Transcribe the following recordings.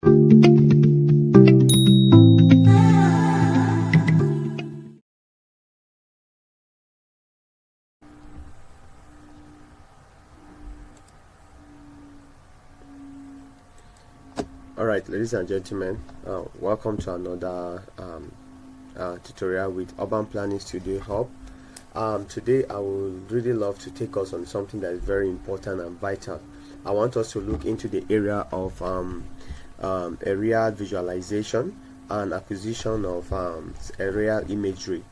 Alright, ladies and gentlemen, welcome to another tutorial with Urban Planning Studio Hub. Today I would really love to take us on something that is very important and vital. I want us to look into the area of aerial visualization and acquisition of aerial imagery,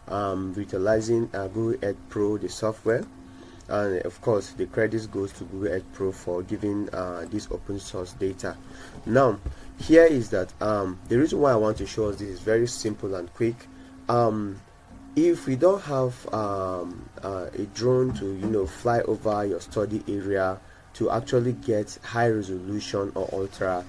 utilizing Google Earth Pro, the software. And of course the credits goes to Google Earth Pro for giving this open source data. Now here is that the reason why I want to show us this is very simple and quick. If we don't have a drone to fly over your study area to actually get high resolution or ultra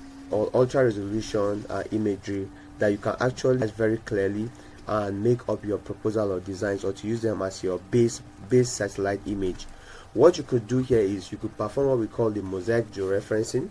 resolution imagery that you can actually very clearly and make up your proposal or designs, or to use them as your base satellite image, what you could do here is you could perform what we call the Mosaic Georeferecing.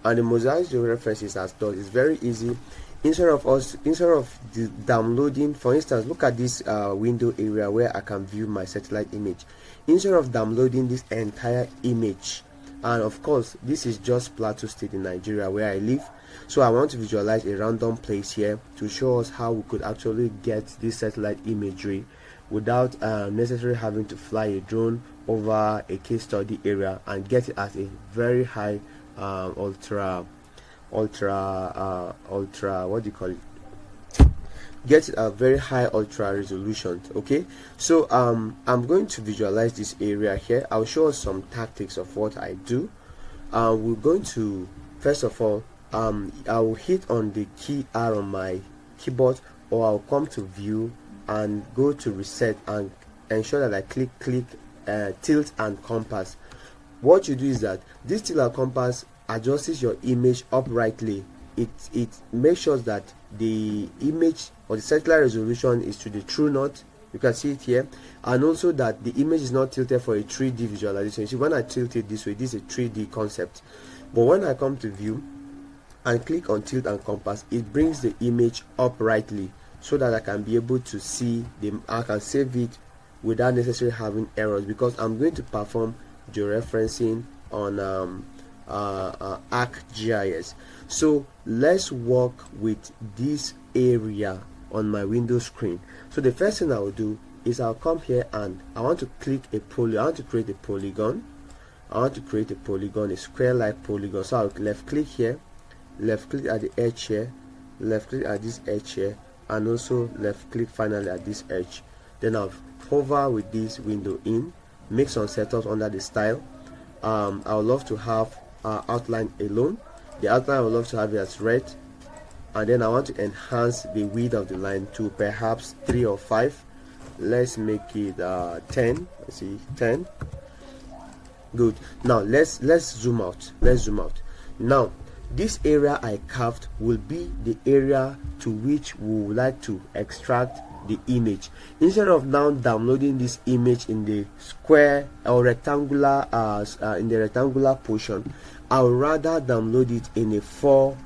And the Mosaic Georeferencing is very easy. Instead of downloading, for instance, look at this window area where I can view my satellite image. Instead of downloading this entire image, and of course this is just Plateau State in Nigeria where I live, so I want to visualize a random place here to show us how we could actually get this satellite imagery without necessarily having to fly a drone over a case study area and get it at a very high ultra what do you call it, get a very high ultra resolution. Okay, so I'm going to visualize this area here. I'll show us some tactics of what I do. We're going to, first of all, I will hit on the key R on my keyboard, or I'll come to view and go to reset and ensure that I click tilt and compass. What you do is that this tilt and compass adjusts your image uprightly. It makes sure that the image or the satellite resolution is to the true north. You can see it here, and also that the image is not tilted for a 3D visualization. You see, when I tilt it this way, this is a 3D concept, but when I come to view and click on tilt and compass, it brings the image uprightly so that I can be able to see them. I can save it without necessarily having errors, because I'm going to perform georeferencing on ArcGis. So let's work with this area on my Windows screen. So the first thing I will do is I'll come here and I want to click a polygon. I want to create a polygon. A square-like polygon. So I'll left click here, left click at the edge here, left click at this edge here, and also left click finally at this edge. Then I'll hover with this window in, make some setups under the style. I would love to have outline alone. The outline I would love to have it as red, and then I want to enhance the width of the line to perhaps 3 or 5. Let's make it 10. Let's see, 10. Good. Now let's zoom out. Now this area I carved will be the area to which we would like to extract the image. Instead of now downloading this image in the square or rectangular portion, I would rather download it in four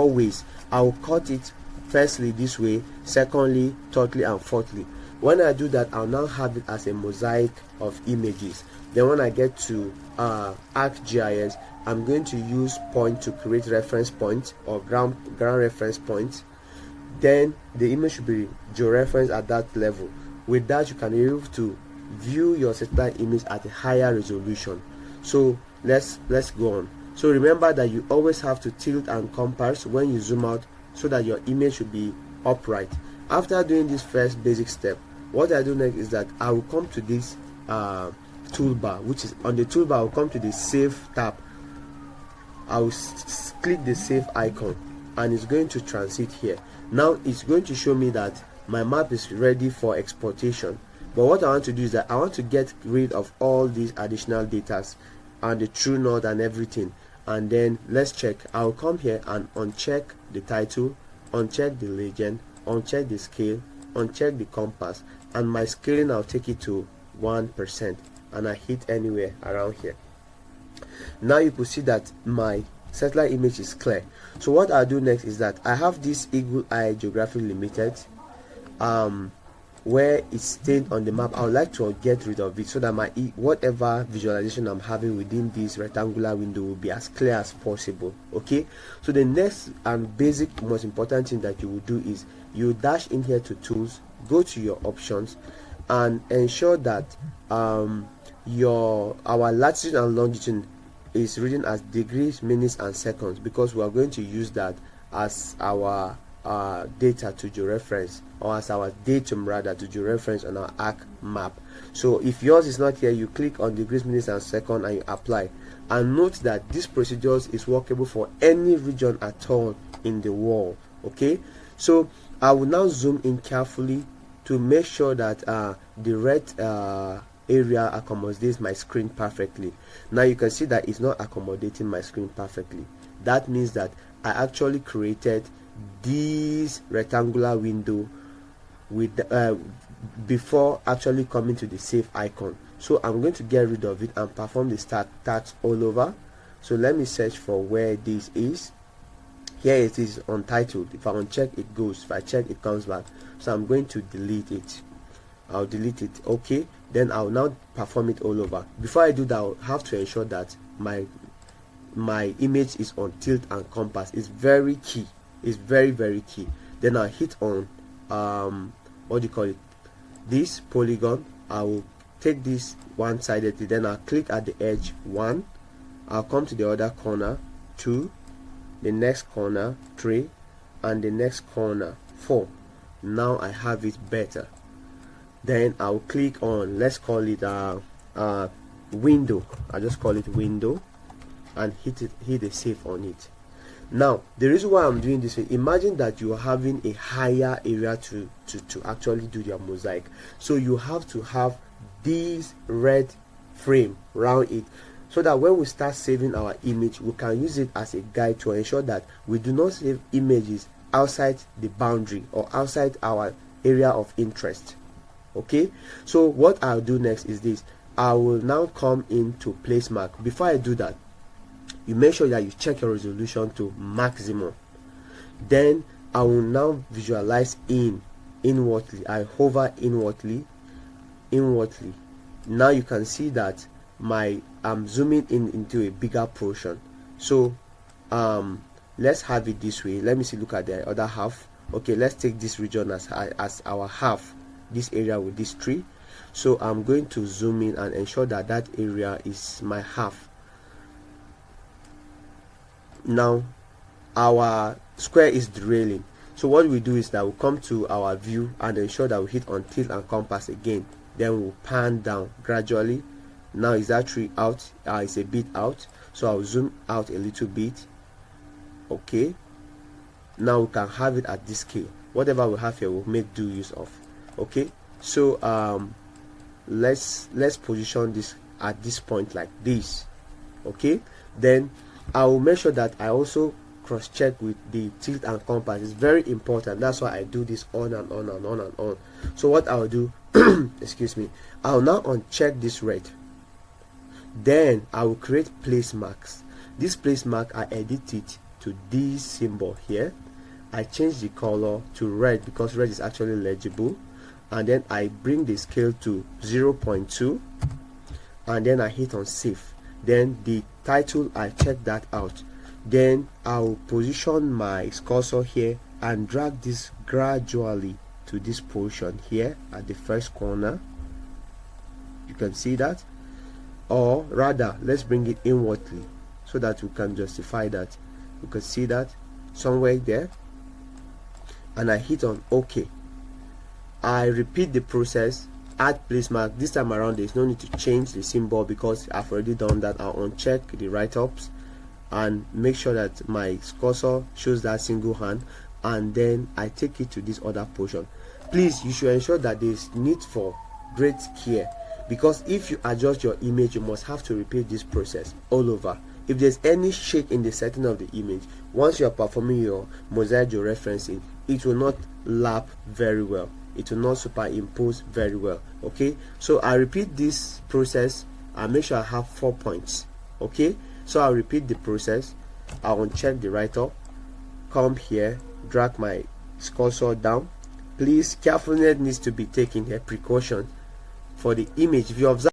ways. I will cut it firstly this way, secondly, thirdly, and fourthly. When I do that, I'll now have it as a mosaic of images. Then when I get to ArcGis, I'm going to use point to create reference points or ground reference points. Then the image should be georeferenced at that level. With that, you can be able to view your satellite image at a higher resolution. So let's go on. So remember that you always have to tilt and compass when you zoom out so that your image should be upright. After doing this first basic step, what I do next is that I will come to this toolbar, which is on the toolbar. I will come to the save tab. I will click the save icon, and it's going to transit here. Now it's going to show me that my map is ready for exportation. But what I want to do is that I want to get rid of all these additional data and the true north and everything. And then let's check. I'll come here and uncheck the title, uncheck the legend, uncheck the scale, uncheck the compass, and my scaling I'll take it to 1%, and I hit anywhere around here. Now you could see that my satellite image is clear. So what I'll do next is that I have this Eagle Eye Geography Limited where it's stained on the map. I would like to get rid of it so that my whatever visualization I'm having within this rectangular window will be as clear as possible. Okay, so the next and basic most important thing that you will do is you dash in here to tools, go to your options, and ensure that our latitude and longitude is written as degrees, minutes, and seconds, because we are going to use that as our data to georeference, or as our datum rather to georeference on our arc map. So if yours is not here, you click on degrees, minutes, and second, and you apply. And note that this procedure is workable for any region at all in the world. Okay, so I will now zoom in carefully to make sure that the red area accommodates my screen perfectly. Now you can see that it's not accommodating my screen perfectly. That means that I actually created this rectangular window with before actually coming to the save icon. So I'm going to get rid of it and perform the start task all over. So let me search for where this is. Here it is untitled. If I uncheck, it goes. If I check, it comes back. So I'm going to delete it. I'll delete it. Okay, then I'll now perform it all over. Before I do that, I'll have to ensure that my image is on tilt and compass. It's very key. It's very key. Then I'll hit on what do you call it, this polygon. I will take this one-sidedly, then I'll click at the edge 1, I'll come to the other corner 2, the next corner 3, and the next corner 4. Now I have it better. Then I'll click on, let's call it window. I'll just call it window and hit a save on it. Now the reason why I'm doing this, imagine that you are having a higher area to actually do your mosaic, so you have to have this red frame around it, so that when we start saving our image, we can use it as a guide to ensure that we do not save images outside the boundary or outside our area of interest. Okay, so what I'll do next is this. I will now come into place mark. Before I do that, you make sure that you check your resolution to maximum. Then I will now visualize inwardly. I hover inwardly. Now you can see that I'm zooming into a bigger portion. So let's have it this way. Let me see, look at the other half. Okay, let's take this region as our half, this area with this tree. So I'm going to zoom in and ensure that that area is my half. Now our square is derailing, so what we do is that we come to our view and ensure that we hit on tilt and compass again. Then we'll pan down gradually. Now is that tree out? It's a bit out, so I'll zoom out a little bit. Okay, now we can have it at this scale. Whatever we have here, we'll make do use of. Okay, so let's position this at this point like this. Okay, then I will make sure that I also cross check with the tilt and compass. It's very important. That's why I do this on and on and on and on. So what I'll do excuse me, I'll now uncheck this red. Then I will create place marks. This place mark, I edit it to this symbol here. I change the color to red because red is actually legible, and then I bring the scale to 0.2, and then I hit on save. Then the title, I check that out. Then I'll position my cursor here and drag this gradually to this portion here at the first corner. You can see that, or rather let's bring it inwardly so that we can justify that. You can see that somewhere there, and I hit on OK. I repeat the process, add place mark. This time around there's no need to change the symbol because I've already done that. I'll uncheck the write-ups and make sure that my cursor shows that single hand, and then I take it to this other portion. Please, you should ensure that there's need for great care, because if you adjust your image, you must have to repeat this process all over. If there's any shake in the setting of the image, once you are performing your Mosaic georeferencing, it will not lap very well, it will not superimpose very well. Okay, so I repeat this process and make sure I have 4 points. Okay, so I'll repeat the process. I'll uncheck the write-up, come here, drag my cursor down. Please, carefulness needs to be taken here, precaution for the image. If you observe